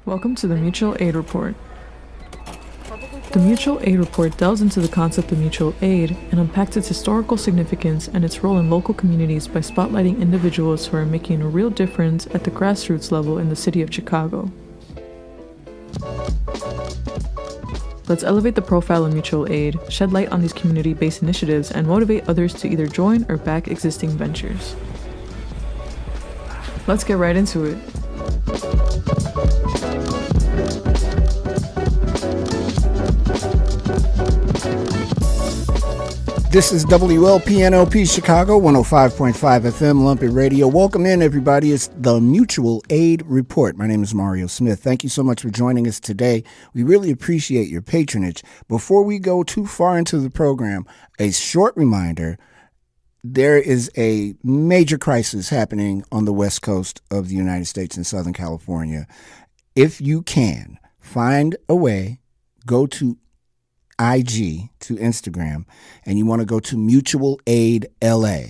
Welcome to the Mutual Aid Report. The Mutual Aid Report delves into the concept of mutual aid and unpacks its historical significance and its role in local communities by spotlighting individuals who are making a real difference at the grassroots level in the city of Chicago. Let's elevate the profile of mutual aid, shed light on these community-based initiatives, and motivate others to either join or back existing ventures. Let's get right into it. This is WLPNOP Chicago, 105.5 FM, Lumpy Radio. Welcome in, everybody. It's the Mutual Aid Report. My name is Mario Smith. Thank you so much for joining us today. We really appreciate your patronage. Before we go too far into the program, a short reminder. There is a major crisis happening on the West Coast of the United States in Southern California. If you can, find a way, go to IG, to Instagram, and you want to go to Mutual Aid LA,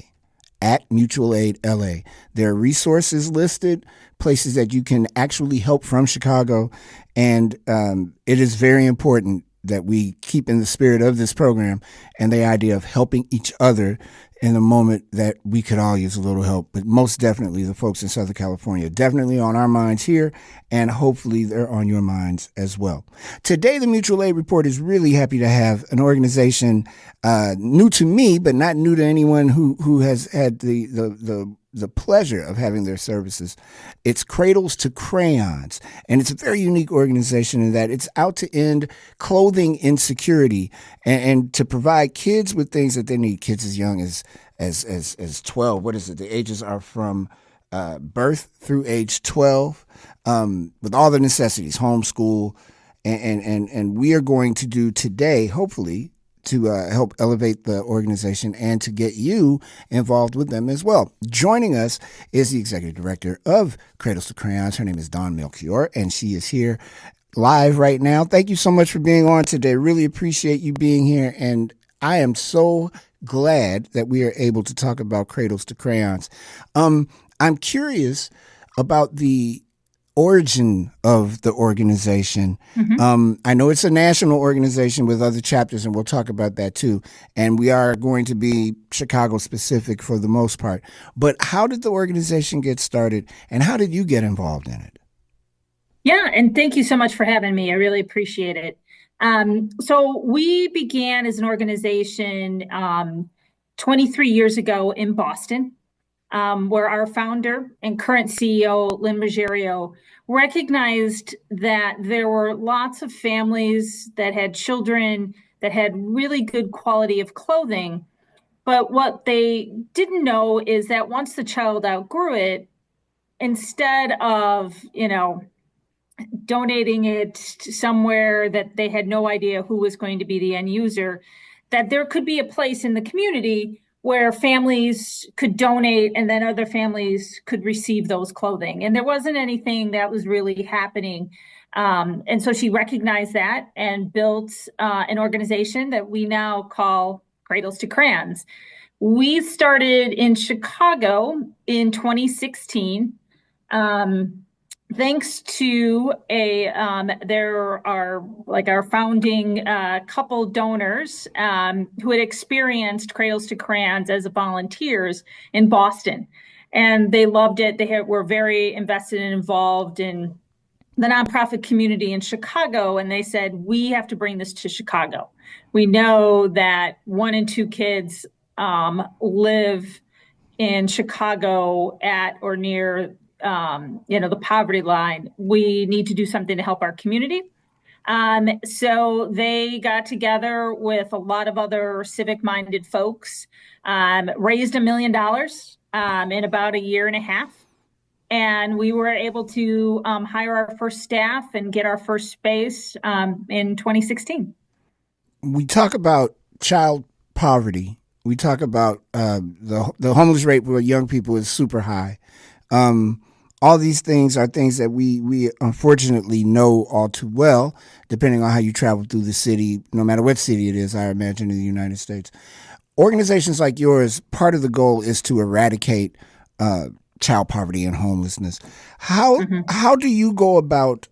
at Mutual Aid LA. There are resources listed, places that you can actually help from Chicago, and it is very important that we keep in the spirit of this program and the idea of helping each other in a moment that we could all use a little help. But most definitely the folks in Southern California, definitely on our minds here, and hopefully they're on your minds as well. Today, the Mutual Aid Report is really happy to have an organization new to me, but not new to anyone who has had the pleasure of having their services. It's Cradles to Crayons, and it's a very unique organization in that it's out to end clothing insecurity and to provide kids with things that they need. Kids as young as 12. What is it? The ages are from birth through age 12, with all the necessities, homeschool, and we are going to do today, hopefully, to help elevate the organization and to get you involved with them as well. Joining us is the executive director of Cradles to Crayons. Her name is Dawn Melchior, and she is here live right now. Thank you so much for being on today. Really appreciate you being here, and I am so glad that we are able to talk about Cradles to Crayons. I'm curious about the origin of the organization. I know it's a national organization with other chapters, and we'll talk about that too. And we are going to be Chicago specific for the most part. But how did the organization get started, and how did you get involved in it? Yeah, and thank you so much for having me. I really appreciate it. So we began as an organization 23 years ago in Boston, where our founder and current CEO, Lynn Ruggiero, recognized that there were lots of families that had children that had really good quality of clothing. But what they didn't know is that once the child outgrew it, instead of, donating it somewhere that they had no idea who was going to be the end user, that there could be a place in the community where families could donate and then other families could receive those clothing. And there wasn't anything that was really happening. And so she recognized that and built an organization that we now call Cradles to Crayons. We started in Chicago in 2016. Thanks to there are our founding couple donors who had experienced Cradles to Crayons as volunteers in Boston, and they loved it. They were very invested and involved in the nonprofit community in Chicago, and they said, we have to bring this to Chicago. We know that 1 in 2 kids live in Chicago at or near the poverty line. We need to do something to help our community. So they got together with a lot of other civic-minded folks, raised $1 million in about a year and a half. And we were able to hire our first staff and get our first space in 2016. We talk about child poverty. We talk about the homeless rate for young people is super high. All these things are things that we unfortunately know all too well, depending on how you travel through the city, no matter what city it is, I imagine, in the United States. Organizations like yours, part of the goal is to eradicate child poverty and homelessness. How do you go about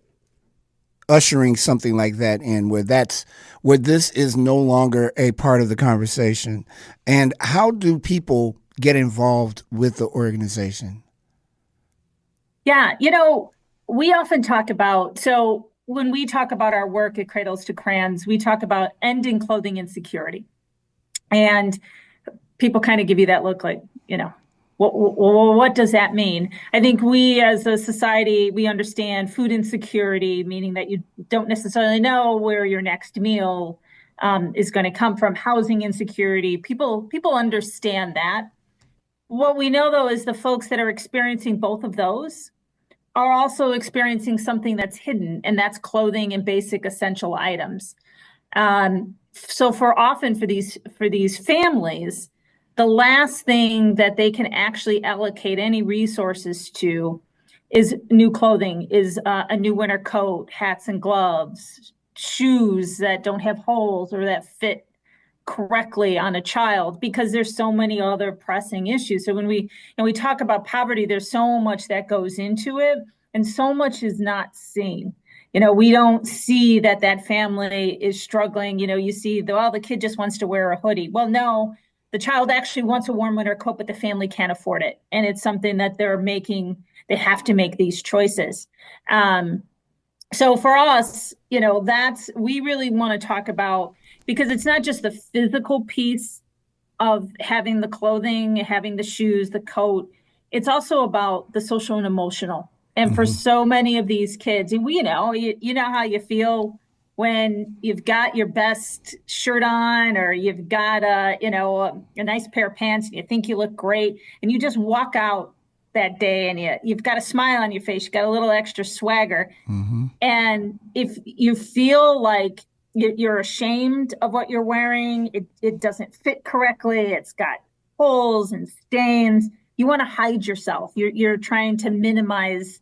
ushering something like that in where this is no longer a part of the conversation? And how do people get involved with the organization? Yeah, we often talk about, so when we talk about our work at Cradles to Crayons, we talk about ending clothing insecurity. And people kind of give you that look like, what does that mean? I think we as a society, we understand food insecurity, meaning that you don't necessarily know where your next meal is going to come from. Housing insecurity, people understand that. What we know though is the folks that are experiencing both of those are also experiencing something that's hidden, and that's clothing and basic essential items. So for these families, the last thing that they can actually allocate any resources to is new clothing, is a new winter coat, hats and gloves, shoes that don't have holes or that fit correctly on a child, because there's so many other pressing issues. So when we talk about poverty, there's so much that goes into it, and so much is not seen. We don't see that family is struggling. You see, the kid just wants to wear a hoodie. Well, no, the child actually wants a warm winter coat, but the family can't afford it. And it's something that they have to make these choices. So for us, we really want to talk about, because it's not just the physical piece of having the clothing, having the shoes, the coat. It's also about the social and emotional. And for so many of these kids, and you know how you feel when you've got your best shirt on, or you've got a nice pair of pants, and you think you look great, and you just walk out that day and you've got a smile on your face, you got a little extra swagger. And if you feel like you're ashamed of what you're wearing, it doesn't fit correctly, it's got holes and stains, you want to hide yourself. You're trying to minimize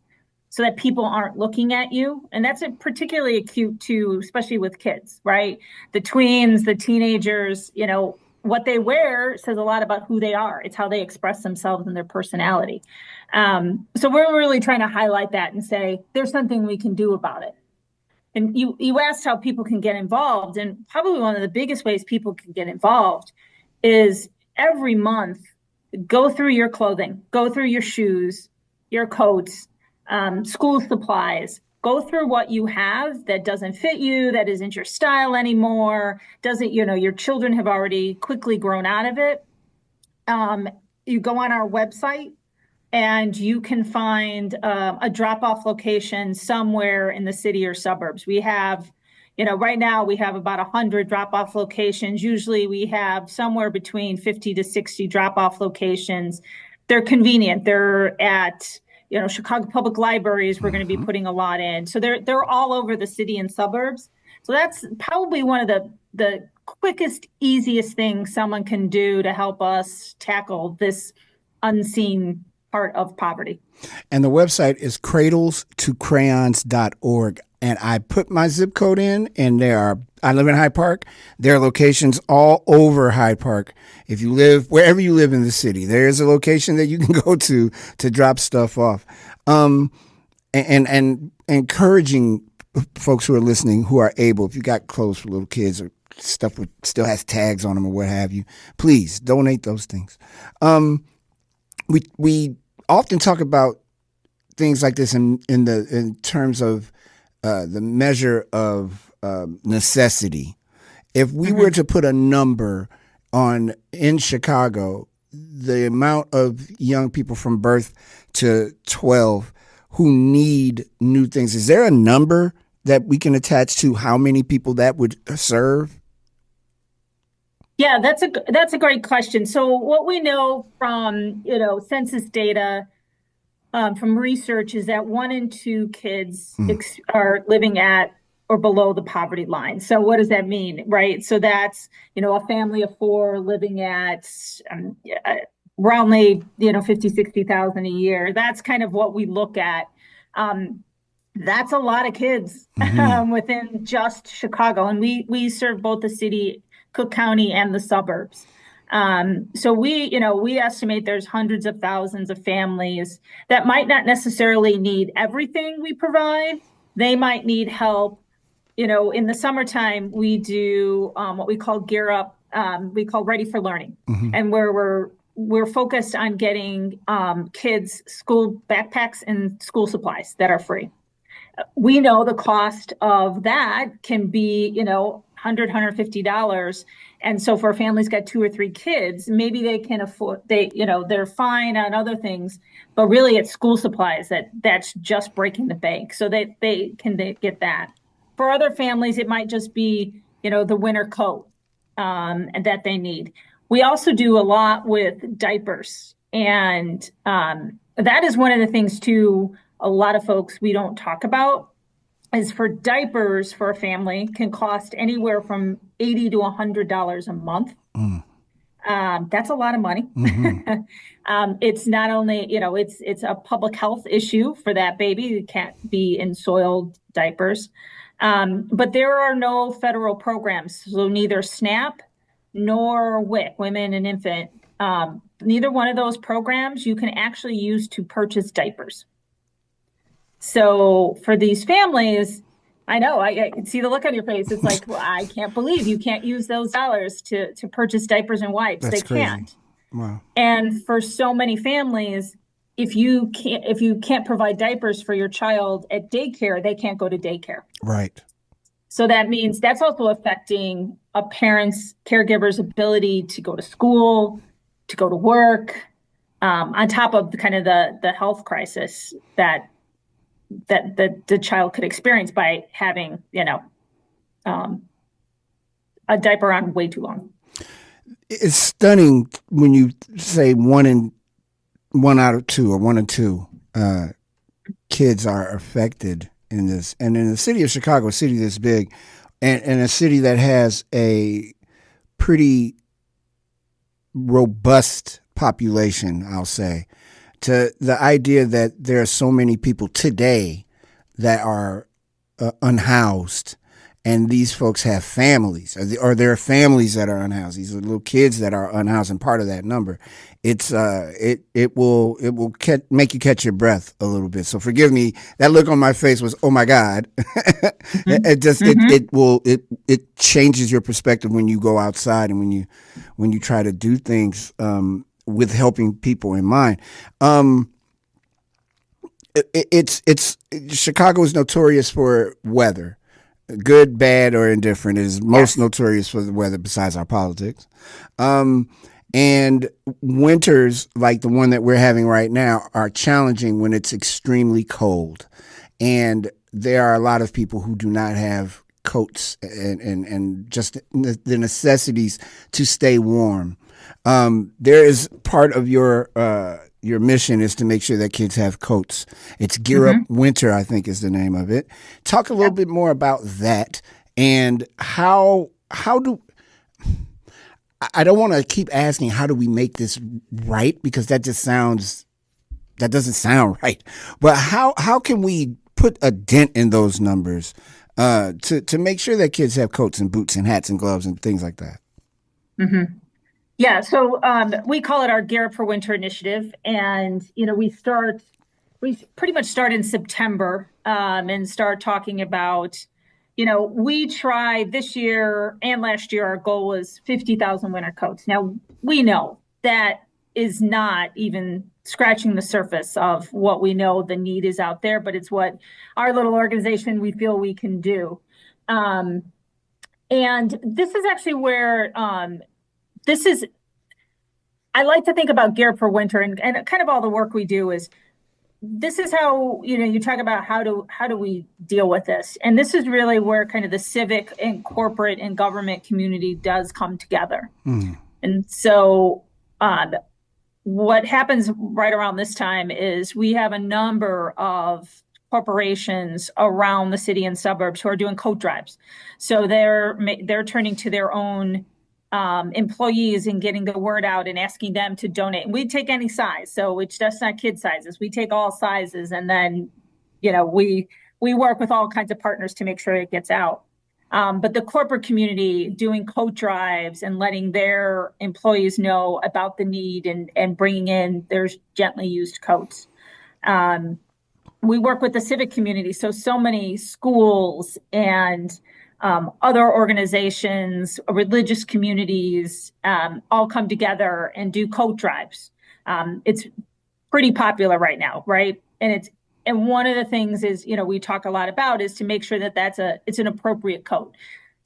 so that people aren't looking at you. And that's particularly acute too, especially with kids, right? The tweens, the teenagers, what they wear says a lot about who they are. It's how they express themselves and their personality. So we're really trying to highlight that and say, there's something we can do about it. And you asked how people can get involved, and probably one of the biggest ways people can get involved is every month, go through your clothing, go through your shoes, your coats, school supplies, go through what you have that doesn't fit you, that isn't your style anymore, your children have already quickly grown out of it. You go on our website and you can find a drop-off location somewhere in the city or suburbs. We have, right now we have about 100 drop-off locations. Usually we have somewhere between 50 to 60 drop-off locations. They're convenient. They're at Chicago Public Libraries, we're going to be putting a lot in. So they're all over the city and suburbs. So that's probably one of the quickest, easiest things someone can do to help us tackle this unseen part of poverty. And the website is cradlestocrayons.org. And I put my zip code in, and I live in Hyde Park. There are locations all over Hyde Park. If you live, wherever you live in the city, there is a location that you can go to drop stuff off. And encouraging folks who are listening, who are able, if you got clothes for little kids or stuff that still has tags on them or what have you, please donate those things. We often talk about things like this in terms of the measure of necessity. If we were to put a number in Chicago, the amount of young people from birth to 12 who need new things, is there a number that we can attach to how many people that would serve? Yeah, that's a great question. So what we know from census data, from research, is that 1 in 2 kids are living at or below the poverty line. So what does that mean, right? So that's a family of 4 living at roundly 50, 60,000 a year. That's kind of what we look at. That's a lot of kids within just Chicago, and we serve both the city, Cook County, and the suburbs. So we estimate there's hundreds of thousands of families that might not necessarily need everything we provide, they might need help. In the summertime, we do what we call Gear Up. We call Ready for Learning, and where we're focused on getting kids school backpacks and school supplies that are free. We know the cost of that can be, $150. And so for families got 2 or 3 kids, maybe they can afford, they're fine on other things, but really it's school supplies that's just breaking the bank. So they can get that. For other families, it might just be, the winter coat and that they need. We also do a lot with diapers. And that is one of the things too, a lot of folks we don't talk about is for diapers for a family can cost anywhere from $80 to $100 a month. That's a lot of money. It's not only, it's a public health issue for that baby. It can't be in soiled diapers. But there are no federal programs. So neither SNAP nor WIC, Women and Infant, neither one of those programs you can actually use to purchase diapers. So for these families, I know I can see the look on your face. It's like, well, I can't believe you can't use those dollars to purchase diapers and wipes. That's they crazy. Can't. Wow. And for so many families, if you can't provide diapers for your child at daycare, they can't go to daycare. Right. So that means that's also affecting a parent's caregiver's ability to go to school, to go to work, on top of the health crisis that the child could experience by having, a diaper on way too long. It's stunning when you say one out of two or 1 in 2 kids are affected in this. And in the city of Chicago, a city this big, and a city that has a pretty robust population, I'll say, to the idea that there are so many people today that are unhoused, and these folks have families, or there are families that are unhoused. These are little kids that are unhoused, and part of that number, it will make you catch your breath a little bit. So forgive me. That look on my face was, oh my God. It changes your perspective when you go outside and when you try to do things with helping people in mind. Chicago is notorious for weather. Good, bad, or indifferent. It is most notorious for the weather besides our politics. And winters like the one that we're having right now are challenging when it's extremely cold. And there are a lot of people who do not have coats and just the necessities to stay warm. There is part of your mission is to make sure that kids have coats. It's Gear Up Winter, I think is the name of it. Talk a little bit more about that and how do, I don't want to keep asking, how do we make this right? Because that doesn't sound right. But how can we put a dent in those numbers to make sure that kids have coats and boots and hats and gloves and things like that? Mm-hmm. Yeah, so we call it our Gear Up for Winter initiative, and we pretty much start in September and start talking about, we try this year and last year our goal was 50,000 winter coats. Now we know that is not even scratching the surface of what we know the need is out there, but it's what our little organization we feel we can do. And this is actually where I like to think about Gear Up for Winter and kind of all the work we do is, this is how, you talk about how do we deal with this? And this is really where kind of the civic and corporate and government community does come together. And so what happens right around this time is we have a number of corporations around the city and suburbs who are doing coat drives. So they're turning to their own employees and getting the word out and asking them to donate. And we take any size, so it's just not kid sizes. We take all sizes, and then, we work with all kinds of partners to make sure it gets out. But the corporate community doing coat drives and letting their employees know about the need and bringing in their gently used coats. we work with the civic community. So many schools and other organizations, religious communities, all come together and do coat drives. It's pretty popular right now, right? And one of the things is, we talk a lot about is to make sure that it's an appropriate coat.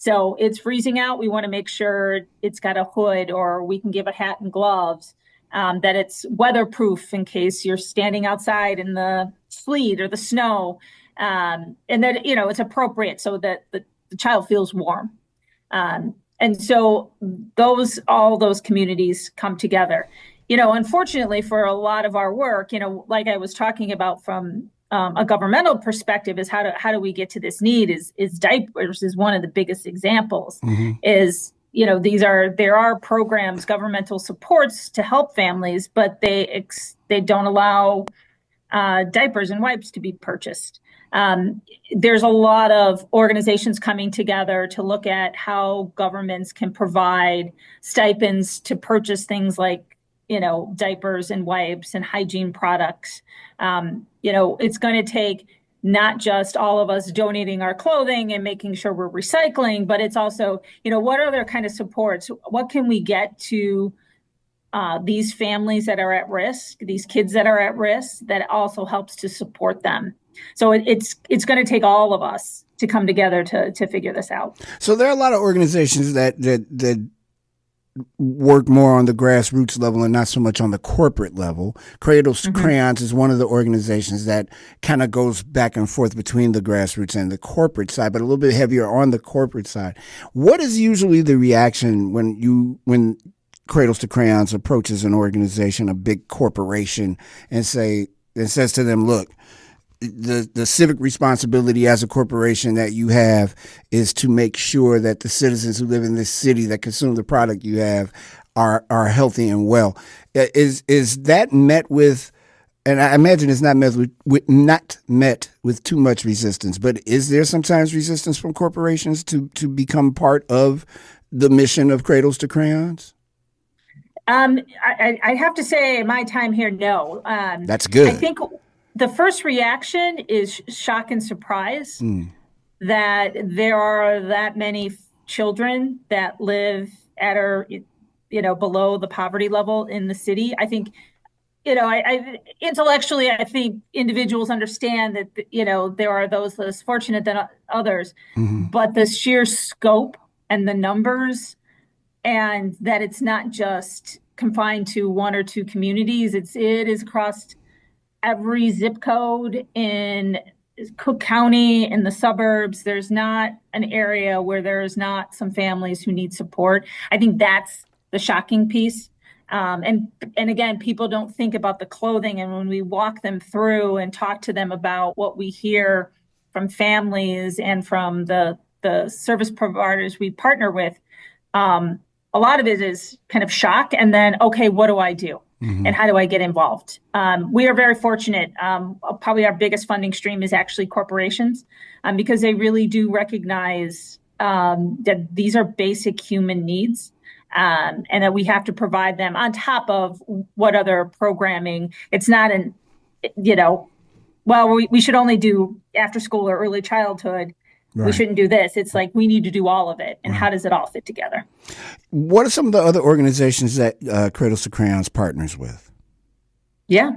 So it's freezing out. We want to make sure it's got a hood, or we can give a hat and gloves, that it's weatherproof in case you're standing outside in the sleet or the snow, and that, it's appropriate so that the child feels warm. And so all those communities come together. Unfortunately for a lot of our work, like I was talking about from a governmental perspective, is how do we get to this need is diapers is one of the biggest examples. Is, there are programs, governmental supports to help families, but they don't allow diapers and wipes to be purchased. There's a lot of organizations coming together to look at how governments can provide stipends to purchase things like, diapers and wipes and hygiene products. It's going to take not just all of us donating our clothing and making sure we're recycling, but it's also, what other kind of supports? What can we get to these families that are at risk, these kids that are at risk, that also helps to support them? So it's going to take all of us to come together to figure this out. So there are a lot of organizations that work more on the grassroots level and not so much on the corporate level. Cradles to Crayons is one of the organizations that kind of goes back and forth between the grassroots and the corporate side, but a little bit heavier on the corporate side. What is usually the reaction when Cradles to Crayons approaches an organization, a big corporation, and says to them, look, the civic responsibility as a corporation that you have is to make sure that the citizens who live in this city that consume the product you have are healthy and well. Is that met with, and I imagine it's not met with too much resistance, but is there sometimes resistance from corporations to become part of the mission of Cradles to Crayons? I have to say, in my time here, no. That's good. I think the first reaction is shock and surprise that there are that many children that live at or below the poverty level in the city. I think, intellectually, I think individuals understand that, there are those less fortunate than others, but the sheer scope and the numbers, and that it's not just confined to one or two communities. It is across every zip code in Cook County, in the suburbs. There's not an area where there's not some families who need support. I think that's the shocking piece. And again, people don't think about the clothing. And when we walk them through and talk to them about what we hear from families and from the service providers we partner with, a lot of it is kind of shock. And then, okay, what do I do? And how do I get involved? We are very fortunate. Probably our biggest funding stream is actually corporations, because they really do recognize that these are basic human needs, and that we have to provide them on top of what other programming. It's not we should only do after school or early childhood. Right. We shouldn't do this. It's like we need to do all of it. And how does it all fit together? What are some of the other organizations that Cradles to Crayons partners with? Yeah.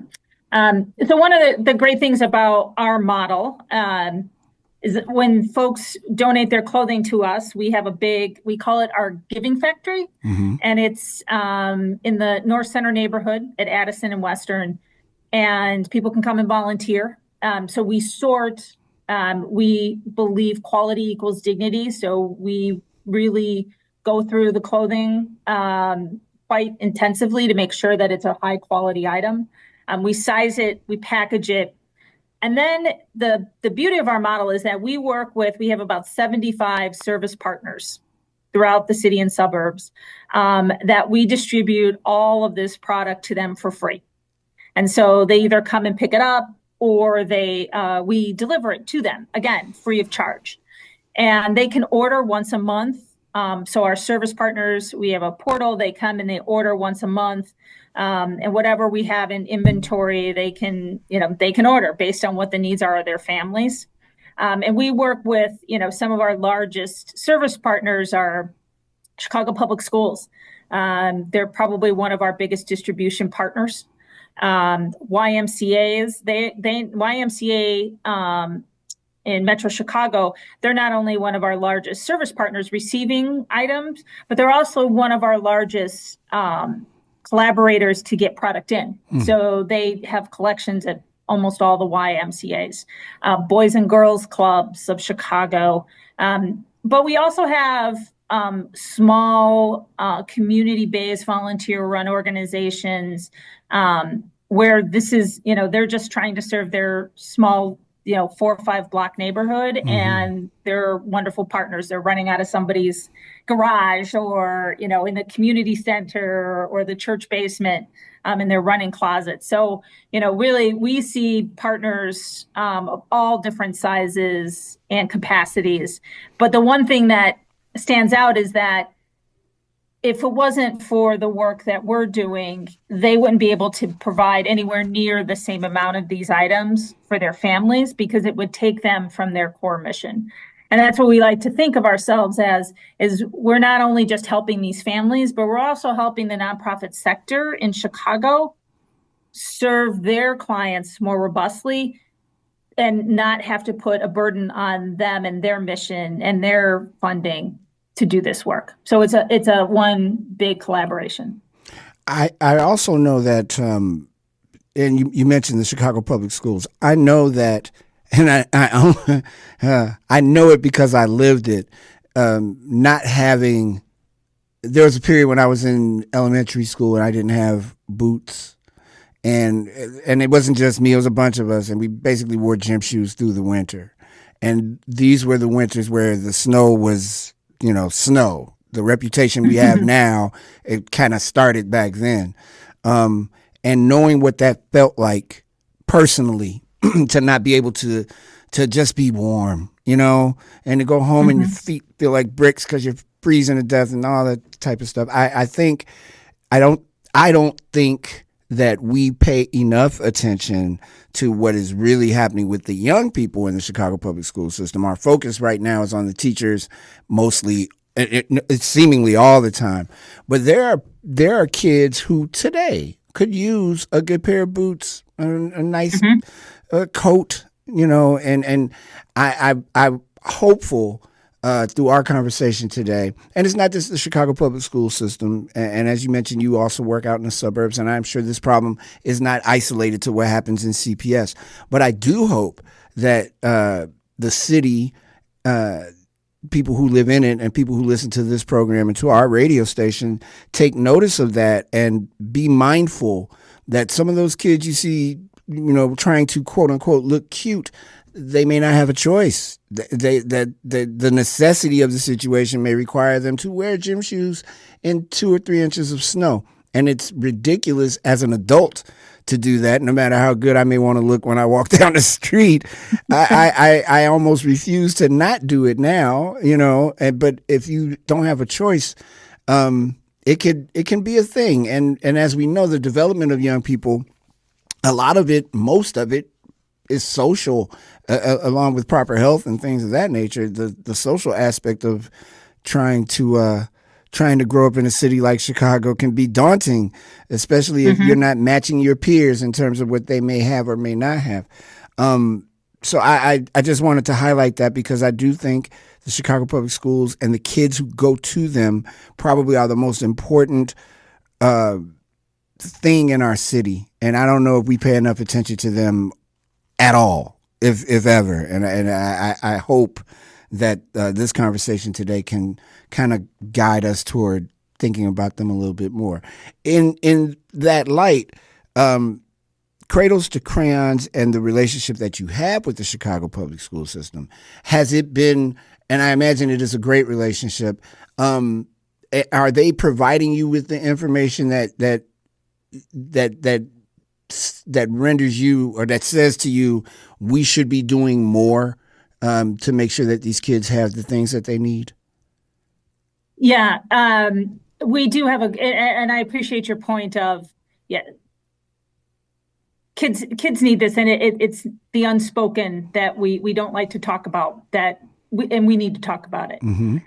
So one of the great things about our model is that when folks donate their clothing to us, we have we call it our giving factory. And it's in the North Center neighborhood at Addison and Western. And people can come and volunteer. So we sort. We believe quality equals dignity. So we really go through the clothing quite intensively to make sure that it's a high quality item. We size it, we package it. And then the beauty of our model is that we have about 75 service partners throughout the city and suburbs that we distribute all of this product to them for free. And so they either come and pick it up, or we deliver it to them, again, free of charge. And they can order once a month So our service partners, we have a portal. They come and they order once a month, and whatever we have in inventory, they can order based on what the needs are of their families. And we work with some of our largest service partners are Chicago Public Schools. They're probably one of our biggest distribution partners. YMCA's YMCA in Metro Chicago, they're not only one of our largest service partners receiving items, but they're also one of our largest collaborators to get product in. So they have collections at almost all the YMCA's, Boys and Girls Clubs of Chicago. But we also have small community-based volunteer-run organizations where this is, they're just trying to serve their small 4 or 5 block neighborhood, and they're wonderful partners. They're running out of somebody's garage or, in the community center or the church basement, and they're running closets. So, really we see partners of all different sizes and capacities. But the one thing that stands out is that if it wasn't for the work that we're doing, they wouldn't be able to provide anywhere near the same amount of these items for their families, because it would take them from their core mission. And that's what we like to think of ourselves as, is we're not only just helping these families, but we're also helping the nonprofit sector in Chicago serve their clients more robustly and not have to put a burden on them and their mission and their funding to do this work. So it's a one big collaboration. I also know that, and you mentioned the Chicago Public Schools. I know that, and I know it because I lived it. Not having, there was a period when I was in elementary school and I didn't have boots, and it wasn't just me; it was a bunch of us, and we basically wore gym shoes through the winter. And these were the winters where the snow was, snow. The reputation we have now, it kind of started back then. And knowing what that felt like personally, to not be able to just be warm, and to go home and your feet feel like bricks because you're freezing to death and all that type of stuff. I don't think that we pay enough attention to what is really happening with the young people in the Chicago public school system. Our focus right now is on the teachers, mostly, it's seemingly all the time. But there are kids who today could use a good pair of boots, a nice coat, and I'm hopeful through our conversation today. And it's not just the Chicago public school system. And as you mentioned, you also work out in the suburbs, and I'm sure this problem is not isolated to what happens in CPS. But I do hope that the city, people who live in it and people who listen to this program and to our radio station take notice of that and be mindful that some of those kids you see, trying to quote unquote look cute, they may not have a choice. The necessity of the situation may require them to wear gym shoes in 2 or 3 inches of snow. And it's ridiculous as an adult to do that, no matter how good I may want to look when I walk down the street. I almost refuse to not do it now, but if you don't have a choice, it can be a thing. And as we know, the development of young people, a lot of it, most of it, is social, along with proper health and things of that nature. The social aspect of trying to grow up in a city like Chicago can be daunting, especially if you're not matching your peers in terms of what they may have or may not have. So I just wanted to highlight that, because I do think the Chicago Public Schools and the kids who go to them probably are the most important thing in our city. And I don't know if we pay enough attention to them at all, if ever. And I hope that this conversation today can kind of guide us toward thinking about them a little bit more. In that light, Cradles to Crayons and the relationship that you have with the Chicago public school system, has it been, and I imagine it is a great relationship, are they providing you with the information that renders you, or that says to you, we should be doing more to make sure that these kids have the things that they need? Yeah, we do have and I appreciate your point of, yeah, kids need this, and it's the unspoken that we don't like to talk about, and we need to talk about it. Mm-hmm.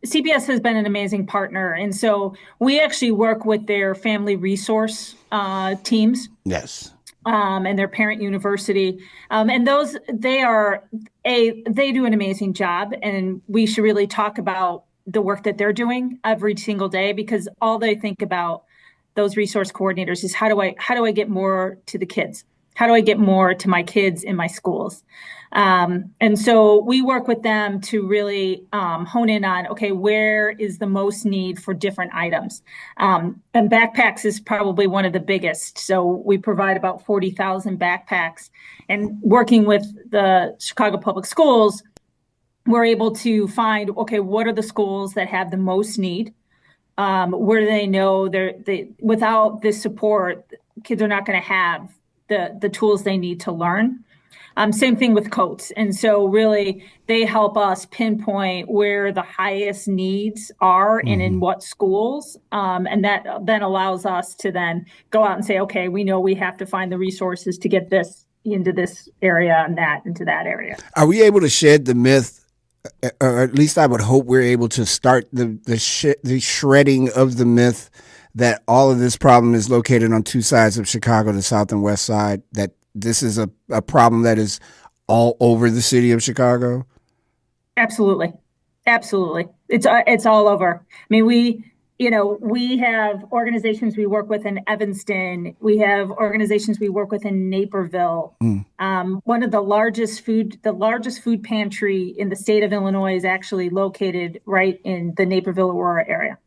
CPS has been an amazing partner, and so we actually work with their family resource teams. Yes. And their parent university, and those they do an amazing job, and we should really talk about the work that they're doing every single day, because all they think about, those resource coordinators, is how do I get more to the kids? How do I get more to my kids in my schools? And so we work with them to really hone in on, okay, where is the most need for different items? And backpacks is probably one of the biggest. So we provide about 40,000 backpacks. And working with the Chicago Public Schools, we're able to find, okay, what are the schools that have the most need? Where do they know without this support, kids are not going to have the tools they need to learn. Same thing with coats. And so really they help us pinpoint where the highest needs are and in what schools. And that then allows us to then go out and say, okay, we know we have to find the resources to get this into this area and that into that area. Are we able to shed the myth, or at least I would hope we're able to start the shredding of the myth that all of this problem is located on two sides of Chicago, the south and west side, that this is a problem that is all over the city of Chicago? Absolutely. Absolutely. It's all over. I mean, we have organizations we work with in Evanston. We have organizations we work with in Naperville. One of the largest food pantry in the state of Illinois is actually located right in the Naperville, Aurora area.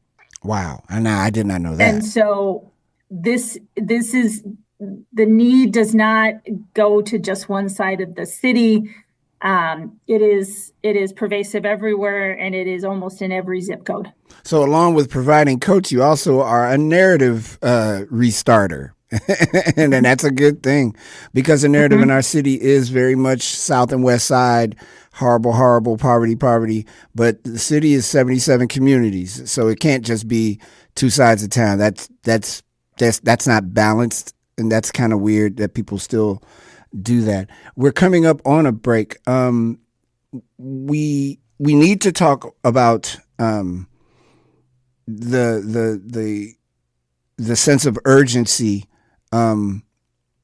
Wow. I did not know that. And so this is, the need does not go to just one side of the city. It is pervasive everywhere, and it is almost in every zip code. So along with providing coats, you also are a narrative restarter. And then that's a good thing, because the narrative in our city is very much south and west side, horrible, horrible, poverty. But the city is 77 communities, so it can't just be two sides of town. That's not balanced, and that's kind of weird that people still do that. We're coming up on a break. We need to talk about the sense of urgency from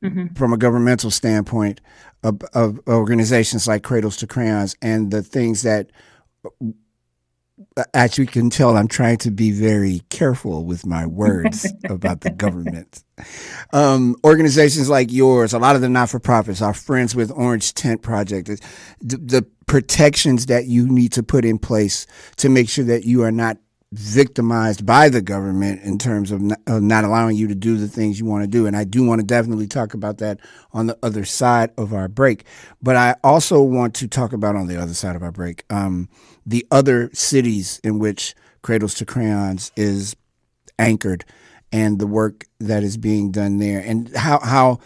a governmental standpoint of organizations like Cradles to Crayons, and the things that, as you can tell, I'm trying to be very careful with my words about the government. Organizations like yours, a lot of the not-for-profits, our friends with Orange Tent Project, the protections that you need to put in place to make sure that you are not victimized by the government in terms of not allowing you to do the things you want to do. And I do want to definitely talk about that on the other side of our break. But I also want to talk about, on the other side of our break, the other cities in which Cradles to Crayons is anchored, and the work that is being done there, and how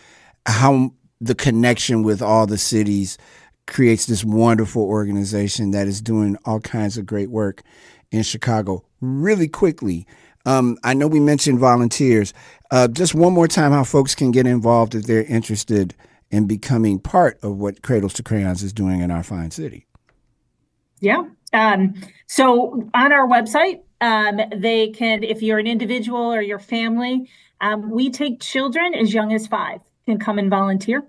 the connection with all the cities creates this wonderful organization that is doing all kinds of great work in Chicago. Really quickly, I know we mentioned volunteers. Just one more time, how folks can get involved if they're interested in becoming part of what Cradles to Crayons is doing in our fine city. Yeah. So on our website, they can, if you're an individual or your family, we take children as young as 5 can come and volunteer.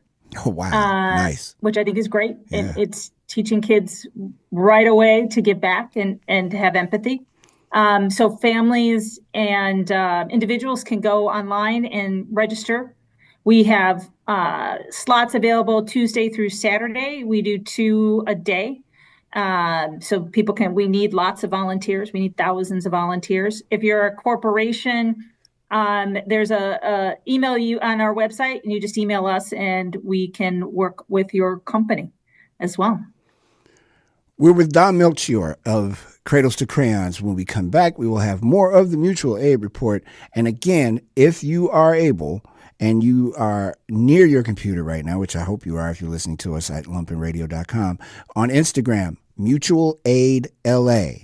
Oh, wow. Nice. Which I think is great. Yeah. It's teaching kids right away to give back and to have empathy. So families and individuals can go online and register. We have slots available Tuesday through Saturday. We do 2 a day. So people we need lots of volunteers. We need thousands of volunteers. If you're a corporation, there's a email you on our website, and you just email us and we can work with your company as well. We're with Don Melchior of Cradles to Crayons. When we come back, we will have more of the Mutual Aid Report. And again, if you are able and you are near your computer right now, which I hope you are if you're listening to us at lumpinradio.com, on Instagram, Mutual Aid LA.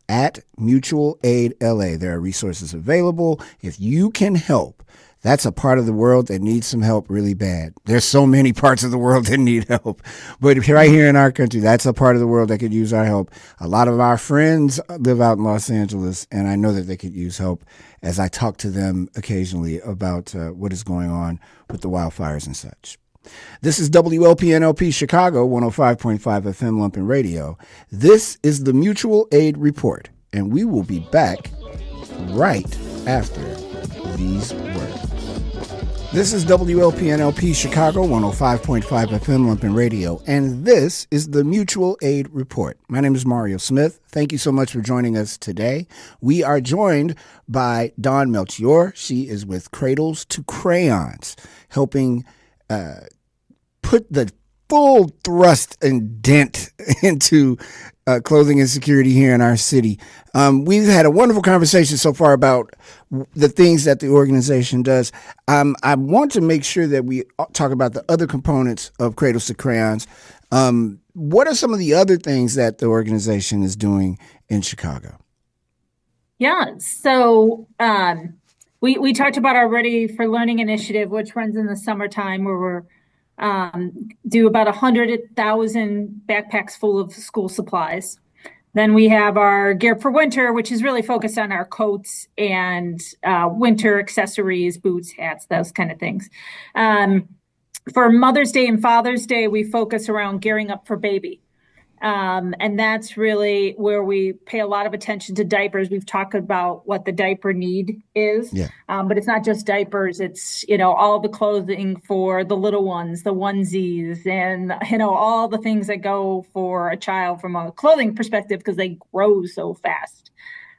at Mutual Aid LA. There are resources available. If you can help, that's a part of the world that needs some help really bad. There's so many parts of the world that need help. But right here in our country, that's a part of the world that could use our help. A lot of our friends live out in Los Angeles, and I know that they could use help as I talk to them occasionally about what is going on with the wildfires and such. This is WLPNLP Chicago, 105.5 FM Lumpin Radio. This is the Mutual Aid Report, and we will be back right after these words. This is WLPNLP Chicago, 105.5 FM Lumpin Radio, and this is the Mutual Aid Report. My name is Mario Smith. Thank you so much for joining us today. We are joined by Dawn Melchior. She is with Cradles to Crayons, helping put the full thrust and dent into clothing insecurity here in our city. We've had a wonderful conversation so far about the things that the organization does. I want to make sure that we talk about the other components of Cradles to Crayons. What are some of the other things that the organization is doing in Chicago? Yeah, so we talked about our Ready for Learning initiative, which runs in the summertime, where we're do about 100,000 backpacks full of school supplies. Then we have our Gear for Winter, which is really focused on our coats and winter accessories, boots, hats, those kind of things. For Mother's Day and Father's Day, we focus around gearing up for baby. And that's really where we pay a lot of attention to diapers. We've talked about what the diaper need is, but it's not just diapers. It's, all the clothing for the little ones, the onesies, and, all the things that go for a child from a clothing perspective, because they grow so fast.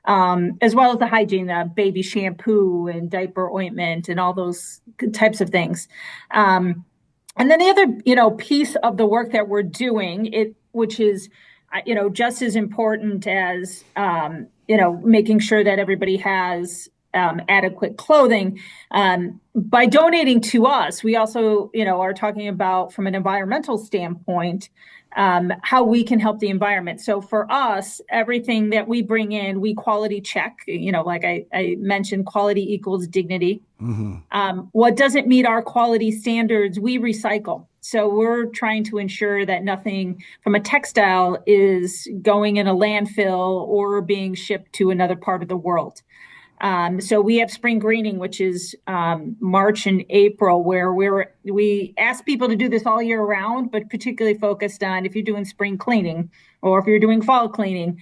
As well as the hygiene, baby shampoo and diaper ointment and all those types of things. And then the other, piece of the work that we're doing, which is, just as important as, making sure that everybody has adequate clothing. By donating to us, we also, are talking about, from an environmental standpoint, how we can help the environment. So for us, everything that we bring in, we quality check. Like I mentioned, quality equals dignity. Mm-hmm. What doesn't meet our quality standards, we recycle. So we're trying to ensure that nothing from a textile is going in a landfill or being shipped to another part of the world. So we have spring greening, which is March and April, where we ask people to do this all year round, but particularly focused on if you're doing spring cleaning or if you're doing fall cleaning,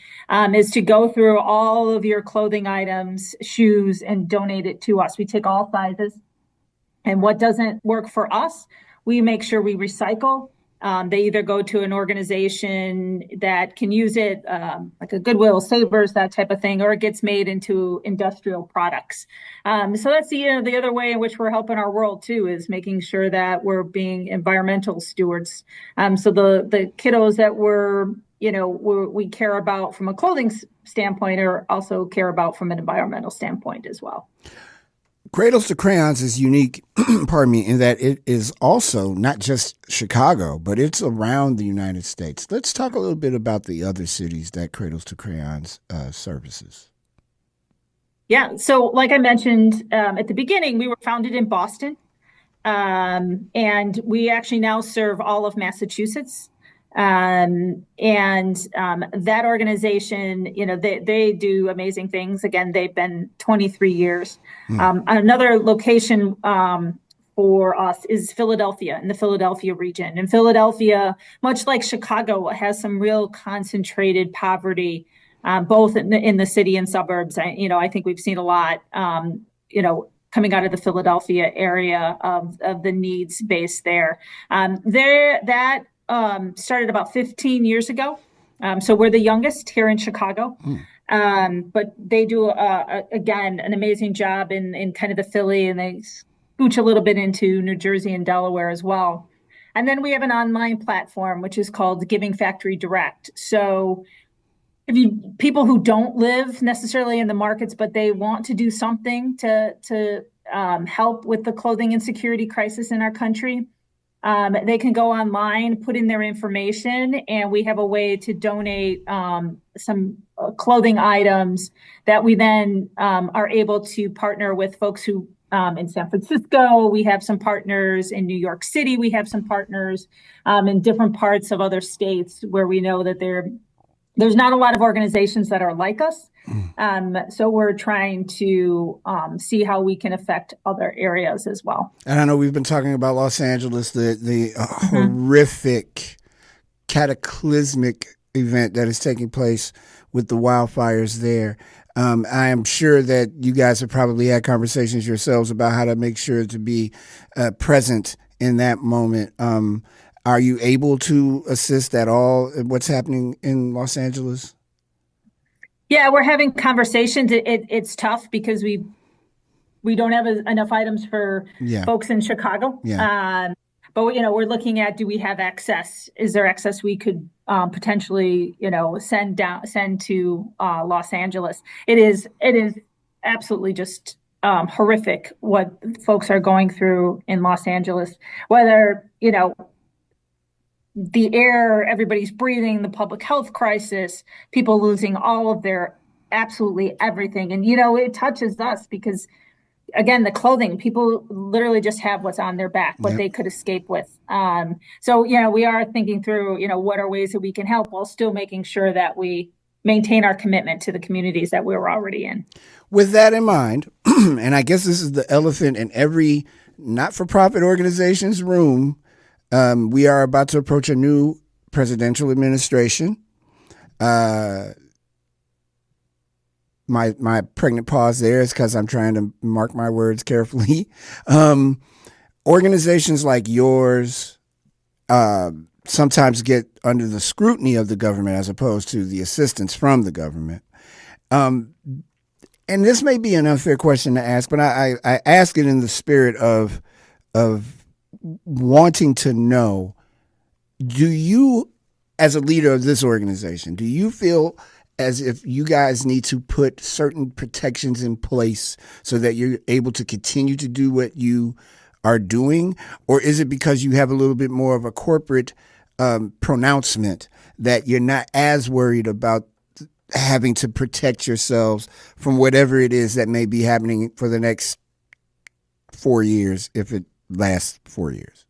is to go through all of your clothing items, shoes, and donate it to us. We take all sizes, and what doesn't work for us, we make sure we recycle. They either go to an organization that can use it, like a Goodwill, Savers, that type of thing, or it gets made into industrial products. So that's the other way in which we're helping our world too, is making sure that we're being environmental stewards. So the kiddos that we care about from a clothing standpoint, or also care about from an environmental standpoint as well. Cradles to Crayons is unique, pardon me, in that it is also not just Chicago, but it's around the United States. Let's talk a little bit about the other cities that Cradles to Crayons services. Yeah, so like I mentioned at the beginning, we were founded in Boston, and we actually now serve all of Massachusetts. That organization, they do amazing things. Again, they've been 23 years. Another location for us is Philadelphia, in the Philadelphia region. And Philadelphia, much like Chicago, has some real concentrated poverty, both in the city and suburbs. I think we've seen a lot, coming out of the Philadelphia area of the needs base there. Started about 15 years ago. So we're the youngest here in Chicago. But they do, again, an amazing job in kind of the Philly, and they scooch a little bit into New Jersey and Delaware as well. And then we have an online platform, which is called Giving Factory Direct. So people who don't live necessarily in the markets, but they want to do something to help with the clothing insecurity crisis in our country, They can go online, put in their information, and we have a way to donate some clothing items that we then are able to partner with folks who in San Francisco. We have some partners in New York City. We have some partners in different parts of other states where we know that there's not a lot of organizations that are like us. So we're trying to see how we can affect other areas as well. And I know we've been talking about Los Angeles, the horrific, cataclysmic event that is taking place with the wildfires there. I am sure that you guys have probably had conversations yourselves about how to make sure to be present in that moment. Are you able to assist at all in what's happening in Los Angeles? Yeah, we're having conversations. It's tough because we don't have enough items for folks in Chicago. Yeah. But we're looking at, do we have excess? Is there excess we could potentially send to Los Angeles? It is absolutely just horrific what folks are going through in Los Angeles. Whether the air everybody's breathing, the public health crisis, people losing all of their absolutely everything, and it touches us because, again, the clothing, people literally just have what's on their back, what they could escape with. So we are thinking through, what are ways that we can help while still making sure that we maintain our commitment to the communities that we're already in. With that in mind, and I guess this is the elephant in every not-for-profit organization's room, we are about to approach a new presidential administration. My pregnant pause there is because I'm trying to mark my words carefully. Organizations like yours sometimes get under the scrutiny of the government as opposed to the assistance from the government. And this may be an unfair question to ask, but I ask it in the spirit of wanting to know, do you, as a leader of this organization, do you feel as if you guys need to put certain protections in place so that you're able to continue to do what you are doing? Or is it because you have a little bit more of a corporate pronouncement that you're not as worried about having to protect yourselves from whatever it is that may be happening for the next 4 years, if it lasts 4 years?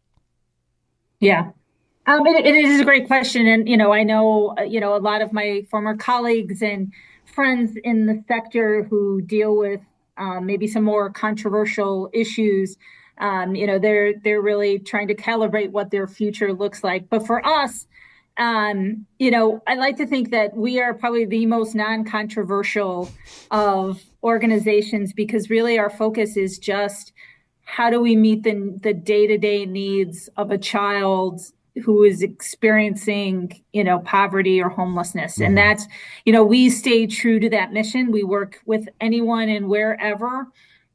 Yeah. It is a great question. And, I know, a lot of my former colleagues and friends in the sector who deal with maybe some more controversial issues. They're really trying to calibrate what their future looks like. But for us, I like to think that we are probably the most non-controversial of organizations, because really our focus is just how do we meet the day-to-day needs of a child who is experiencing, poverty or homelessness. And that's, we stay true to that mission. We work with anyone and wherever,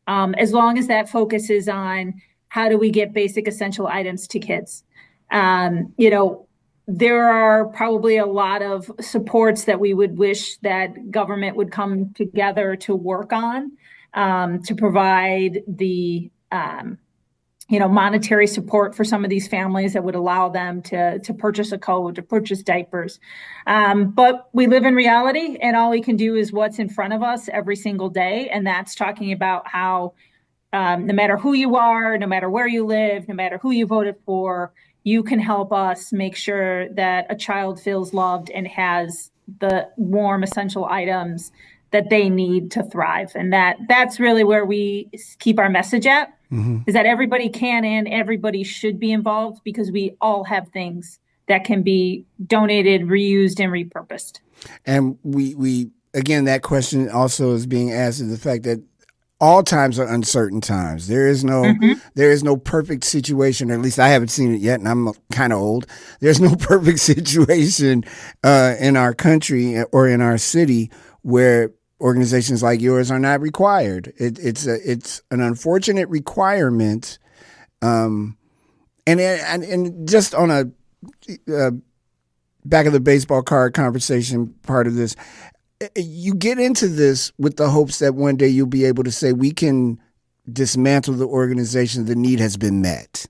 as long as that focus is on how do we get basic essential items to kids. There are probably a lot of supports that we would wish that government would come together to work on, to provide the monetary support for some of these families that would allow them to purchase a coat, to purchase diapers. But we live in reality, and all we can do is what's in front of us every single day. And that's talking about how no matter who you are, no matter where you live, no matter who you voted for, you can help us make sure that a child feels loved and has the warm, essential items that they need to thrive. And that's really where we keep our message at, is that everybody can and everybody should be involved, because we all have things that can be donated, reused, and repurposed. And we again, that question also is being asked, is the fact that all times are uncertain times. There is no perfect situation, or at least I haven't seen it yet, and I'm kind of old. There's no perfect situation in our country or in our city where organizations like yours are not required. It's an unfortunate requirement, and just on a back of the baseball card conversation part of this, you get into this with the hopes that one day you'll be able to say we can dismantle the organization. The need has been met.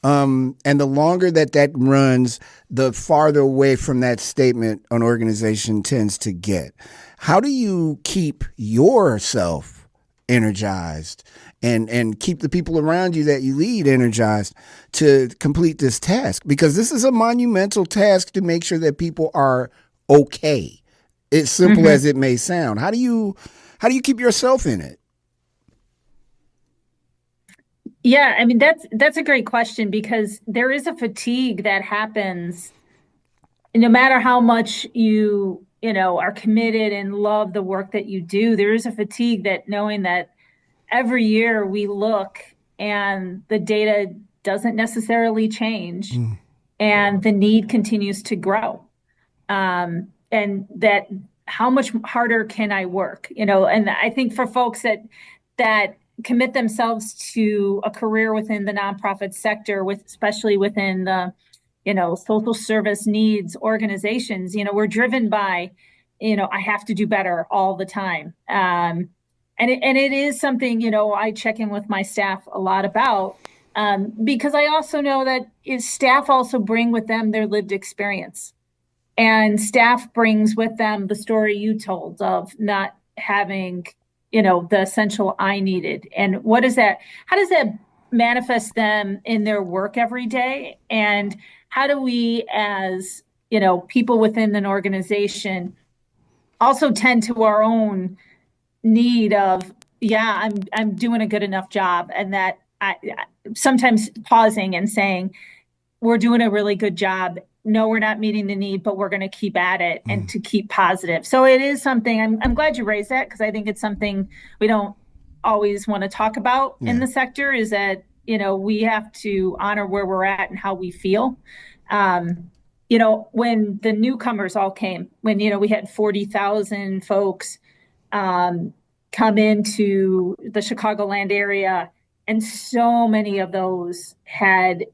And the longer that runs, the farther away from that statement an organization tends to get. How do you keep yourself energized and keep the people around you that you lead energized to complete this task? Because this is a monumental task to make sure that people are okay. As simple as it may sound. How do you keep yourself in it? Yeah, I mean that's a great question because there is a fatigue that happens no matter how much you are committed and love the work that you do. There is a fatigue that knowing that every year we look and the data doesn't necessarily change and the need continues to grow. And that how much harder can I work? And I think for folks that commit themselves to a career within the nonprofit sector, especially within the social service needs organizations, we're driven by, I have to do better all the time. And it is something, I check in with my staff a lot about, because I also know that staff also bring with them their lived experience. And staff brings with them the story you told of not having, the essential I needed. And how does that manifest them in their work every day? And how do we, as, people within an organization also tend to our own need of, I'm doing a good enough job. And that I sometimes pausing and saying, we're doing a really good job. No, we're not meeting the need, but we're going to keep at it and to keep positive. So it is something I'm glad you raised that because I think it's something we don't always want to talk about in the sector is that, we have to honor where we're at and how we feel. When the newcomers all came, when, we had 40,000 folks come into the Chicagoland area, and so many of those had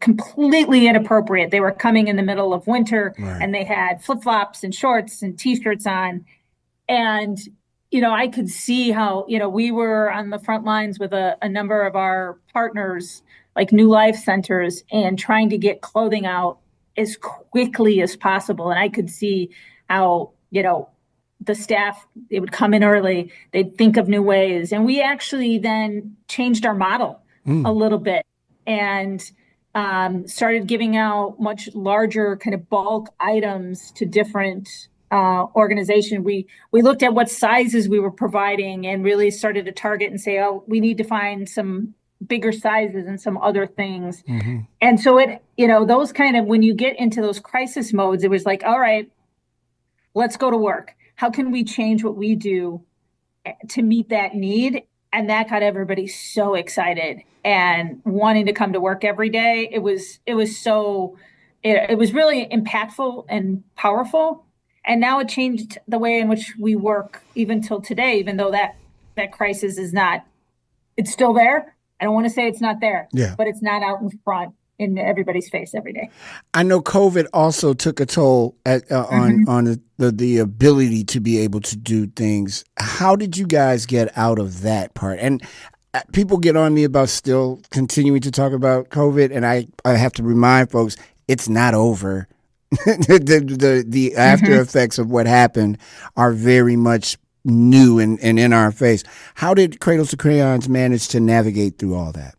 completely inappropriate. They were coming in the middle of winter and they had flip-flops and shorts and t-shirts on. And, I could see how, we were on the front lines with a number of our partners, like New Life Centers, and trying to get clothing out as quickly as possible. And I could see how, the staff, they would come in early, they'd think of new ways. And we actually then changed our model a little bit and started giving out much larger kind of bulk items to different organizations. We looked at what sizes we were providing and really started to target and say, oh, we need to find some bigger sizes and some other things. And so those kind of, when you get into those crisis modes, it was like, all right, let's go to work. How can we change what we do to meet that need? And that got everybody so excited and wanting to come to work every day. It was really impactful and powerful. And now it changed the way in which we work even till today, even though that crisis is not, it's still there. I don't want to say it's not there, but it's not out in front in everybody's face every day. I know COVID also took a toll on the ability to be able to do things. How did you guys get out of that part? And people get on me about still continuing to talk about COVID, and I have to remind folks it's not over. the after effects of what happened are very much new and in our face. How did Cradles to Crayons manage to navigate through all that?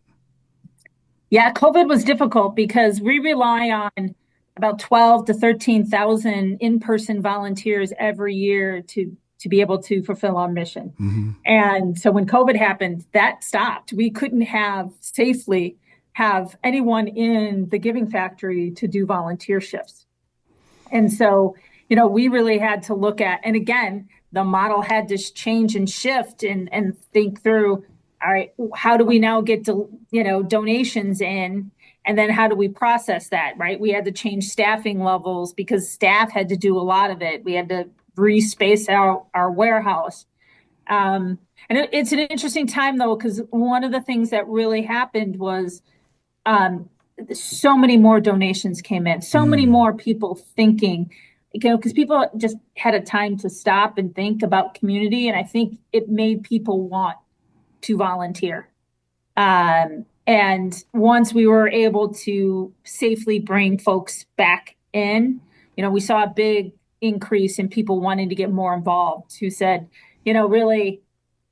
Yeah, COVID was difficult because we rely on about 12 to 13,000 in-person volunteers every year to be able to fulfill our mission. And so when COVID happened, that stopped. We couldn't safely have anyone in the Giving Factory to do volunteer shifts. And so, we really had to look at, and again, the model had to change and shift and think through, all right, how do we now get donations in? And then how do we process that, right? We had to change staffing levels because staff had to do a lot of it. We had to re-space out our warehouse. And it's an interesting time, though, because one of the things that really happened was so many more donations came in, so many more people thinking, because people just had a time to stop and think about community. And I think it made people want to volunteer. And once we were able to safely bring folks back in, we saw a big increase in people wanting to get more involved, who said, really,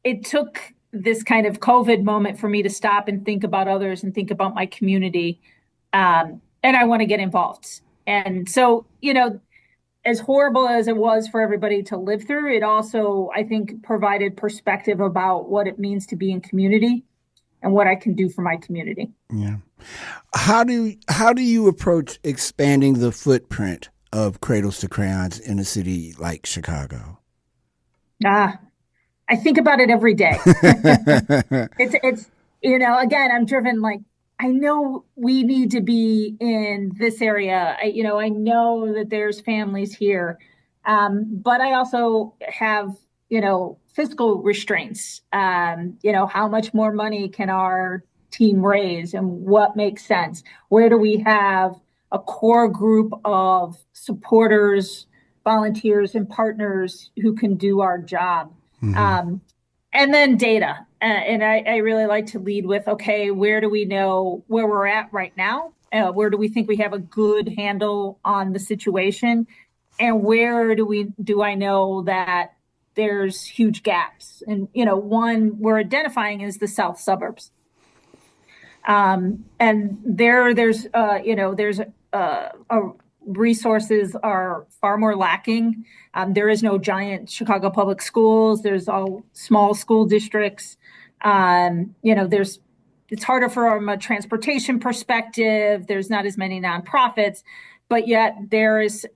it took this kind of COVID moment for me to stop and think about others and think about my community. And I want to get involved. And so, as horrible as it was for everybody to live through, it also, I think, provided perspective about what it means to be in community and what I can do for my community. Yeah. How do you approach expanding the footprint of Cradles to Crayons in a city like Chicago? I think about it every day. It's again, I'm driven, like, I know we need to be in this area. I know that there's families here, but I also have, fiscal restraints. How much more money can our team raise and what makes sense? Where do we have a core group of supporters, volunteers, and partners who can do our job? Mm-hmm. And then data. And I really like to lead with, okay, where do we know where we're at right now? Where do we think we have a good handle on the situation? And where do I know that there's huge gaps? And, one we're identifying is the south suburbs. And there's resources are far more lacking. There is no giant Chicago public schools. There's all small school districts. It's harder from a transportation perspective. There's not as many nonprofits, but yet there is,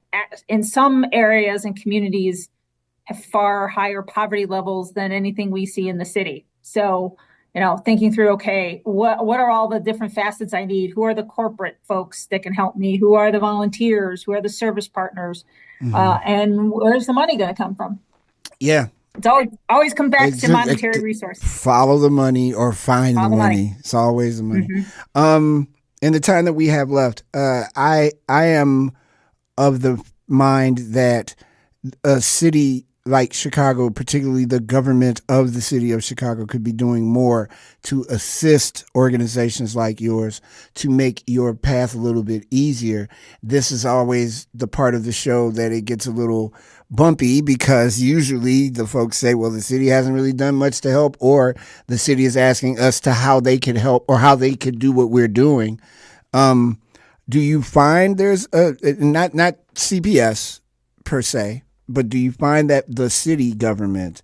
in some areas and communities, have far higher poverty levels than anything we see in the city. So, thinking through, okay, what are all the different facets I need? Who are the corporate folks that can help me? Who are the volunteers? Who are the service partners? Mm-hmm. And where's the money going to come from? Yeah. It's always come back to monetary resources. Follow the money or find the money. It's always the money. Mm-hmm. In the time that we have left, I am of the mind that a city like Chicago, particularly the government of the city of Chicago, could be doing more to assist organizations like yours to make your path a little bit easier. This is always the part of the show that it gets a little bumpy, because usually the folks say, well, the city hasn't really done much to help, or the city is asking us to how they could help or how they could do what we're doing. Do you find there's not CPS per se, but do you find that the city government,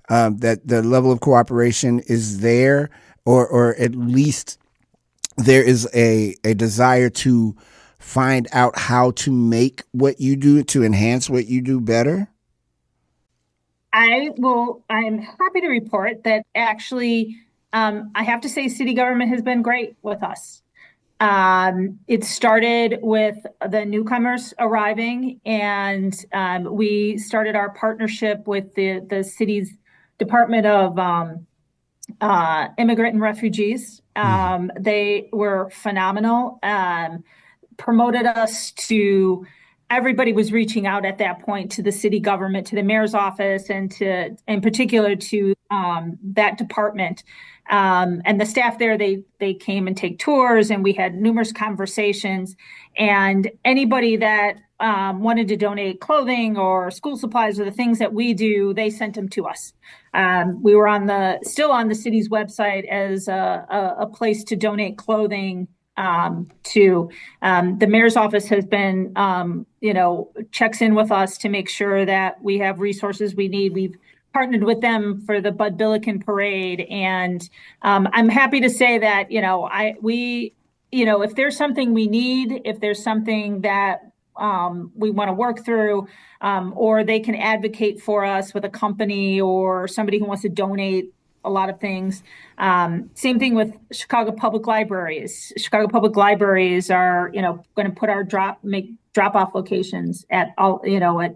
that the level of cooperation is there, or at least there is a desire to find out how to make what you do, to enhance what you do better? I'm happy to report that actually, I have to say city government has been great with us. It started with the newcomers arriving, and we started our partnership with the city's Department of Immigrant and Refugees. They were phenomenal. Promoted us to, everybody was reaching out at that point to the city government, to the mayor's office, and in particular to that department. And the staff there, they came and take tours, and we had numerous conversations. And anybody that wanted to donate clothing or school supplies or the things that we do, they sent them to us. We were still on the city's website as a place to donate clothing to. The mayor's office has been, checks in with us to make sure that we have resources we need. We've partnered with them for the Bud Billiken Parade. And I'm happy to say that, if there's something we need, if there's something that we want to work through, or they can advocate for us with a company or somebody who wants to donate a lot of things. Same thing with Chicago Public Libraries. Chicago Public Libraries are, going to put our drop-off locations at all, at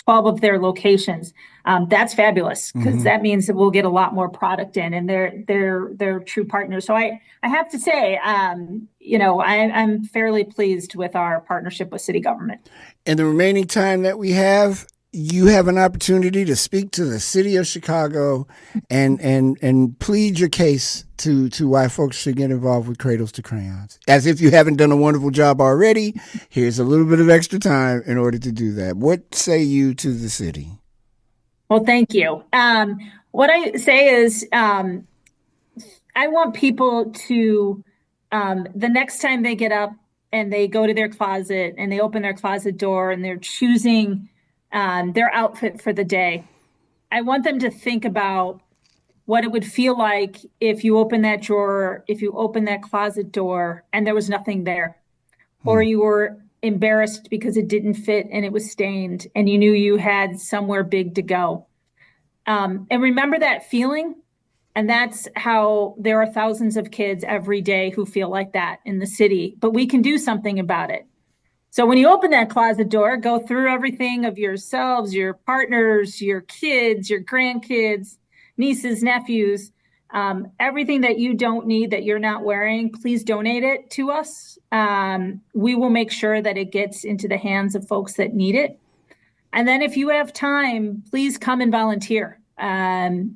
12 of their locations. That's fabulous, because that means that we'll get a lot more product in, and they're true partners. So I have to say, I'm fairly pleased with our partnership with city government. In the remaining time that we have, you have an opportunity to speak to the city of Chicago and plead your case to why folks should get involved with Cradles to Crayons. As if you haven't done a wonderful job already, here's a little bit of extra time in order to do that. What say you to the city? Well, thank you. What I say is, I want people to, the next time they get up and they go to their closet and they open their closet door and they're choosing their outfit for the day, I want them to think about what it would feel like if you open that drawer, if you open that closet door and there was nothing there, or you were embarrassed because it didn't fit and it was stained and you knew you had somewhere big to go. And remember that feeling. And that's how there are thousands of kids every day who feel like that in the city, but we can do something about it. So when you open that closet door, go through everything of yourselves, your partners, your kids, your grandkids, nieces, nephews, everything that you don't need, that you're not wearing, please donate it to us. We will make sure that it gets into the hands of folks that need it. And then if you have time, please come and volunteer.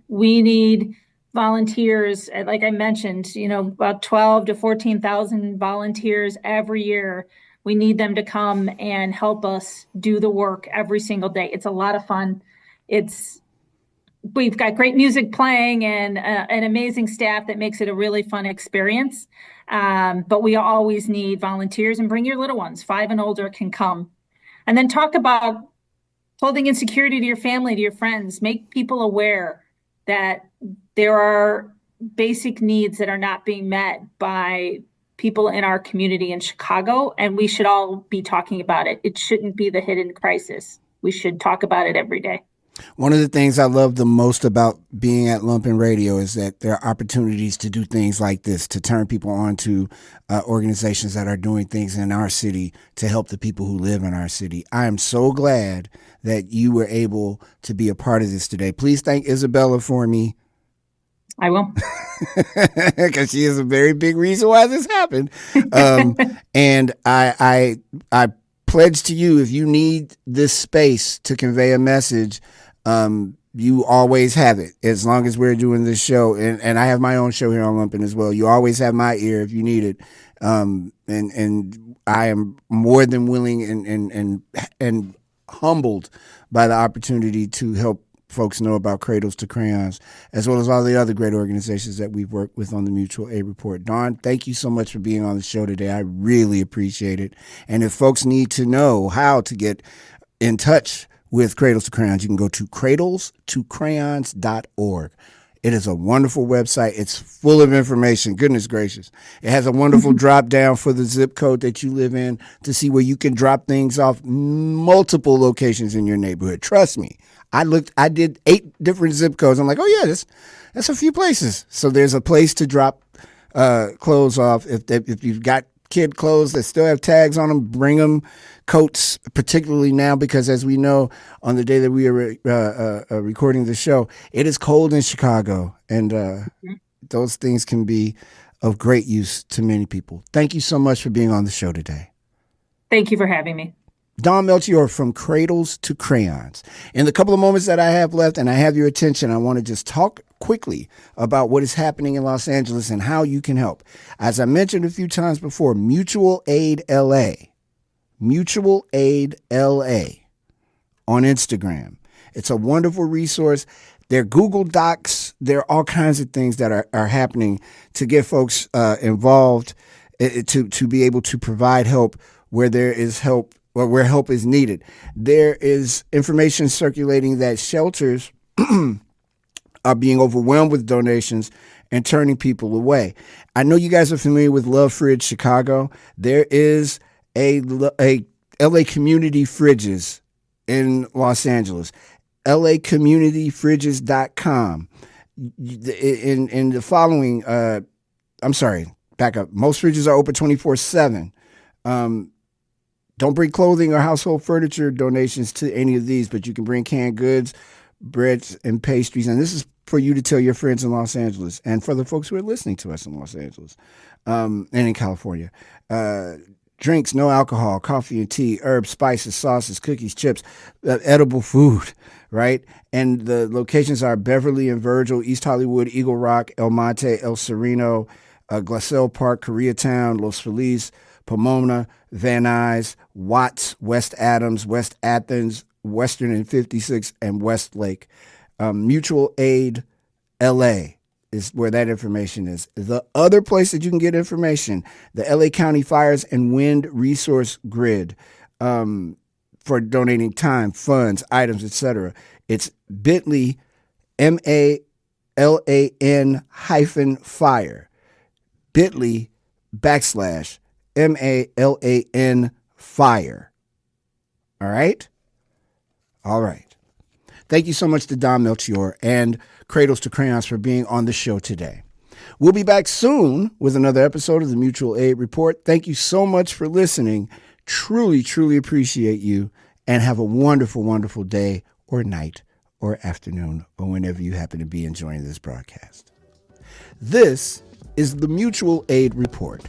We need volunteers, like I mentioned, about 12 to 14,000 volunteers every year. We need them to come and help us do the work every single day. It's a lot of fun. We've got great music playing and an amazing staff that makes it a really fun experience. But we always need volunteers, and bring your little ones. 5 and older can come. And then talk about clothing insecurity to your family, to your friends. Make people aware that there are basic needs that are not being met by people in our community in Chicago, and we should all be talking about it. It shouldn't be the hidden crisis. We should talk about it every day. One of the things I love the most about being at Lumpen Radio is that there are opportunities to do things like this, to turn people on to organizations that are doing things in our city to help the people who live in our city. I am so glad that you were able to be a part of this today. Please thank Isabella for me. I will. Because she is a very big reason why this happened. And I pledge to you, if you need this space to convey a message, you always have it, as long as we're doing this show. And I have my own show here on Lumpen as well. You always have my ear if you need it. And I am more than willing and humbled by the opportunity to help folks know about Cradles to Crayons, as well as all the other great organizations that we've worked with on the Mutual Aid Report. Dawn, thank you so much for being on the show today. I really appreciate it. And if folks need to know how to get in touch with Cradles to Crayons, you can go to cradlestocrayons.org. It is a wonderful website. It's full of information. Goodness gracious. It has a wonderful drop down for the zip code that you live in to see where you can drop things off multiple locations in your neighborhood. Trust me. I did 8 different zip codes. I'm like, oh yeah, that's a few places. So there's a place to drop clothes off. If you've got kid clothes that still have tags on them, bring them. Coats, particularly now, because as we know, on the day that we are recording the show, it is cold in Chicago, and those things can be of great use to many people. Thank you so much for being on the show today. Thank you for having me. Dawn Melchior from Cradles to Crayons. In the couple of moments that I have left and I have your attention, I want to just talk quickly about what is happening in Los Angeles and how you can help. As I mentioned a few times before, Mutual Aid LA on Instagram. It's a wonderful resource. There are Google Docs. There are all kinds of things that are happening to get folks involved, to be able to provide help where there is help, or where help is needed. There is information circulating that shelters are being overwhelmed with donations and turning people away. I know you guys are familiar with Love Fridge Chicago. There is a LA Community Fridges in Los Angeles. LACommunityFridges.com. In the following, I'm sorry, back up. Most fridges are open 24/7. Don't bring clothing or household furniture donations to any of these, but you can bring canned goods, breads, and pastries. And this is for you to tell your friends in Los Angeles and for the folks who are listening to us in Los Angeles and in California. Drinks, no alcohol, coffee and tea, herbs, spices, sauces, cookies, chips, edible food, right? And the locations are Beverly and Virgil, East Hollywood, Eagle Rock, El Monte, El Sereno, Glacial Park, Koreatown, Los Feliz, Pomona, Van Nuys, Watts, West Adams, West Athens, Western and 56, and Westlake. Mutual Aid LA is where that information is. The other place that you can get information, the LA County Fires and Wind Resource Grid, for donating time, funds, items, etc. It's bit.ly, MALAN-fire, bit.ly /MALAN-fire. All right? All right. Thank you so much to Don Melchior and Cradles to Crayons for being on the show today. We'll be back soon with another episode of the Mutual Aid Report. Thank you so much for listening. Truly, truly appreciate you, and have a wonderful, wonderful day or night or afternoon or whenever you happen to be enjoying this broadcast. This is the Mutual Aid Report.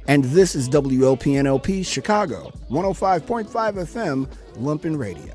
And this is WLPNLP Chicago, 105.5 FM, Lumpin' Radio.